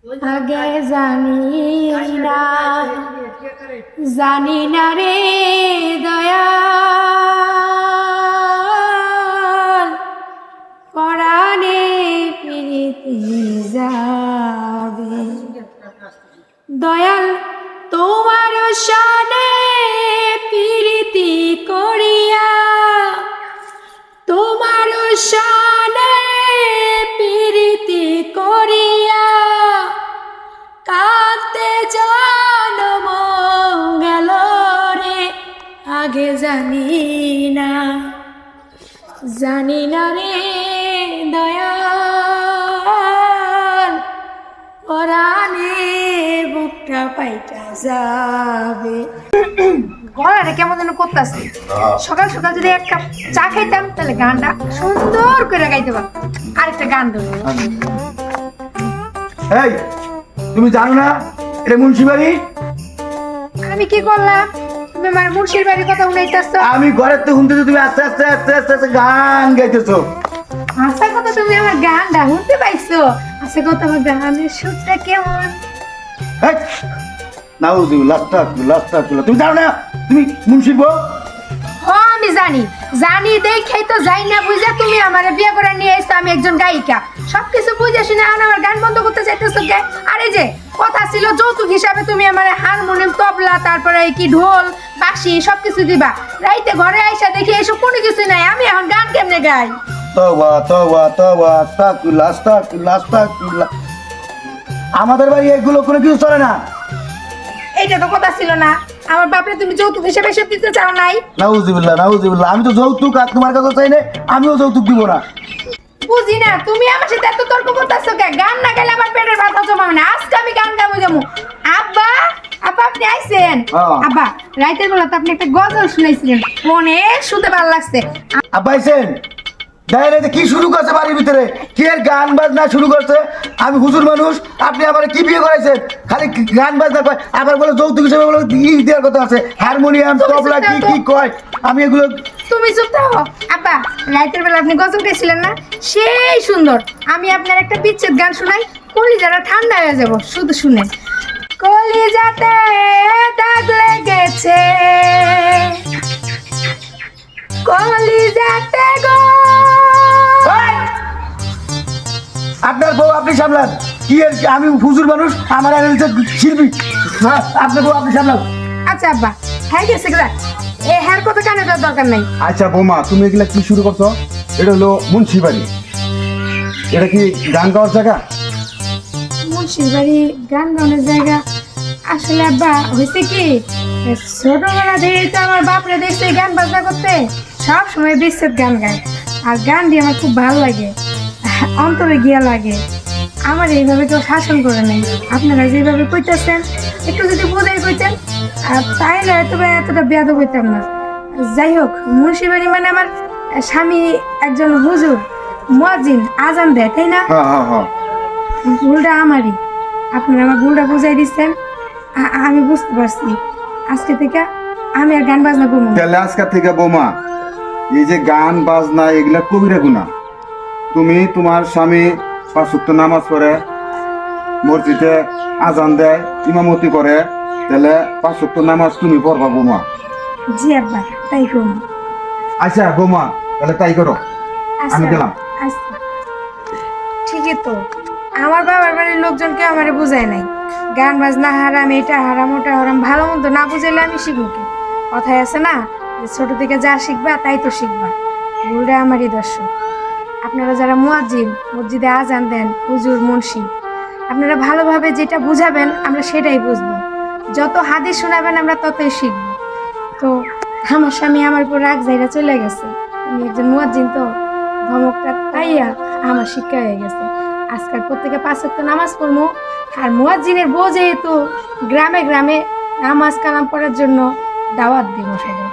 আগে না জানি না রে দয়াল পরাণে প্রীতি যাবে দয়াল তোমার শানে প্রীতি করিয়া তোমার শানে প্রীতি করিয়া কাঁদতে জন্ম গেল রে আগে জানি না রে দয়াল পরাণে বুকটা পাইটা যাবে। গলাটা কেমন যেন করতেছে। সকাল সকাল যদি এক কাপ চা খাইতাম তাহলে গানটা সুন্দর করে গাইতে পারতাম। আরেকটা গান ধরো। এই তুমি জানো না এটা মুন্সি বাড়ি? আমি কি করলাম? তুমি আমার মুন্সির বাড়ির কথা শুনাইতেছো? আমি ঘরের তো শুনতেছি তুমি আস্তে আস্তে আস্তে আস্তে আস্তে গান গাইতেছো। আচ্ছা কথা তুমি আমার গানটা শুনতে পাইছো? আচ্ছা কথা আমার গানের সুরটা কেমন? নাউজুবিল্লাহ আস্তাগফিরুল্লাহ তুমি জানো না তুমি মুন্সির বউ? ও আমি জানি দেখেই তো যাই না বুঝা তুমি আমার বিয়ে করে নিয়ে এসছো। আমি একজন গায়িকা, সবকিছু বুঝে শুনে আমার গান বন্ধ করতে চাইতেছো কে? আরে যে কথা ছিল যৌতুক হিসাবে তুমি আমার হারমোনিয়াম তবলা তারপরে কি ঢোল বাঁশি সবকিছু দিবা। রাইতে ঘরে আইসা দেখি এসব কোনো কিছু নাই, আমি এখন গান কেমনে গাই? তওবা তওবা তওবা আস্তাগফিরুল্লাহ আস্তাগফিরুল্লাহ আস্তাগফিরুল্লাহ। আমাদের বাড়ি এগুলো কোনো কিছু চলে না। এইটা তো কথা ছিল না। আমার বাপরে তুমি যৌতুক হিসেবে এসব দিতে চাও নাই? নাউজুবিল্লাহ নাউজুবিল্লাহ। আমি তো যৌতুক আর তোমার কাছে চাই না, আমিও যৌতুক দিব না। বুঝি না তুমি আমার সাথে এত তর্ক করতেছো কে? গান না গেলে আমার পেটের ভাত হজম হবে না। আজকে আমি গান গাবো যাবো। আব্বা আব্বা আপনি আইছেন? আব্বা রাইতের বেলা তো আপনি একটা গজল শুনাইছিলেন, অনেক শুনতে ভালো লাগছে। আব্বা আইছেন? দেখেন কি শুরু করছে বাড়ির ভিতরে, কি এর গান বাজনা শুরু করছে। আমি হুজুর মানুষ, আপনি আবার কি বিয়ে করাইছেন? খালি গান বাজনা কয়, আবার বলে যৌতুক হিসেবে বলে ই দেওয়ার কথা আছে, হারমোনিয়াম তবলা কি কি কয়। আমি এগুলো তুমি চুপ থাকো। আব্বা রাইতের বেলা আপনি গজল গাইছিলেন না, সেই সুন্দর। আমি আপনার একটা বিচ্ছেদ গান শোনাই, কলিজাটা ঠান্ডা হয়ে যাব শুধু শুনে। কলিজাতে দাগ লেগেছে কলিজাতে গো। আপনার বউ আপনি সামলান। কি এর আমি হুজুর মানুষ, আমার শিল্পী। আপনার বউ আপনি সামলান। আচ্ছা আব্বা হ্যাঁ গেছে গা, এ হ্যার কথা কানে দেওয়ার দরকার নাই। আচ্ছা বৌমা তুমি এগুলা কি শুরু করছো? এটা হলো মুন্সি বাড়ি, এটা কি গান গাওয়ার জায়গা? মুন্সির বাড়ি গান গানের জায়গা? আসলে আব্বা হয়েছে কি, ছোটবেলা থেকে তো আমার বাপরে দেখছে গান বাজনা করতে, সব সময় বিচ্ছেদ গান গায়। আর গান দিয়ে আমার খুব ভালো লাগে, অন্তরে গিয়া লাগে। আমার এইভাবে কেউ শাসন করে নেই। আপনারা যেভাবে কইতেছেন একটু যদি বুঝাই কইতেন তাইলে হয়তো এতটা বেয়াদব হইতাম না। যাই হোক, মুন্সি বাড়ি মানে আমার স্বামী একজন হুজুর মুয়াজ্জিন, আজান দেয়, তাই না? ভুলটা আমারই, আপনারা আমার ভুলটা বুঝাই দিচ্ছেন। আমি বুঝতে পারছি। আজকে থেকে আমি আর গান বাজনা করবো না। তাহলে আজকে থেকে বৌমা এই যে গান বাজনা এগুলা কবিরা গুনাহ। তুমি তোমার স্বামী 5 ওয়াক্ত নামাজ পড়ে, মসজিদে আজান দেয়, ইমামতি করে, তাহলে 5 ওয়াক্ত নামাজ তুমি পড়বা বৌমা। জি আব্বা তাই করবো। আচ্ছা বৌমা তাহলে তাই করো, আমি গেলাম। আচ্ছা ঠিকই তো, আমার বাবার বাড়ির লোকজনকে আমারে বুঝায় নাই গান বাজনা হারাম, এটা হারাম ওটা হারাম। ভালো মন্দ না বুঝাইলে আমি শিখবো কি? কথায় আছে না যে ছোট থেকে যা শিখবা তাই তো শিখবা। ভুলটা আমারই দর্শক। আপনারা যারা মুয়াজ্জিন, মসজিদে আজান দেন, হুজুর মুন্সি, আপনারা ভালোভাবে যেটা বুঝাবেন আমরা সেটাই বুঝবো। যত হাদিস শোনাবেন আমরা ততই শিখবো। তো আমার স্বামী আমার উপর রাগ জায়গা চলে গেছে, আমি একজন মুয়াজ্জিন তো ধমকটা পাইয়া আমার শিক্ষা হয়ে গেছে। আজকাল প্রত্যেকে 5 ওয়াক্ত নামাজ পড়বো। আর মুয়াজ্জিনের বউ যেহেতু গ্রামে গ্রামে নামাজ কালাম পড়ার জন্য দাওয়াত দিব সবাই।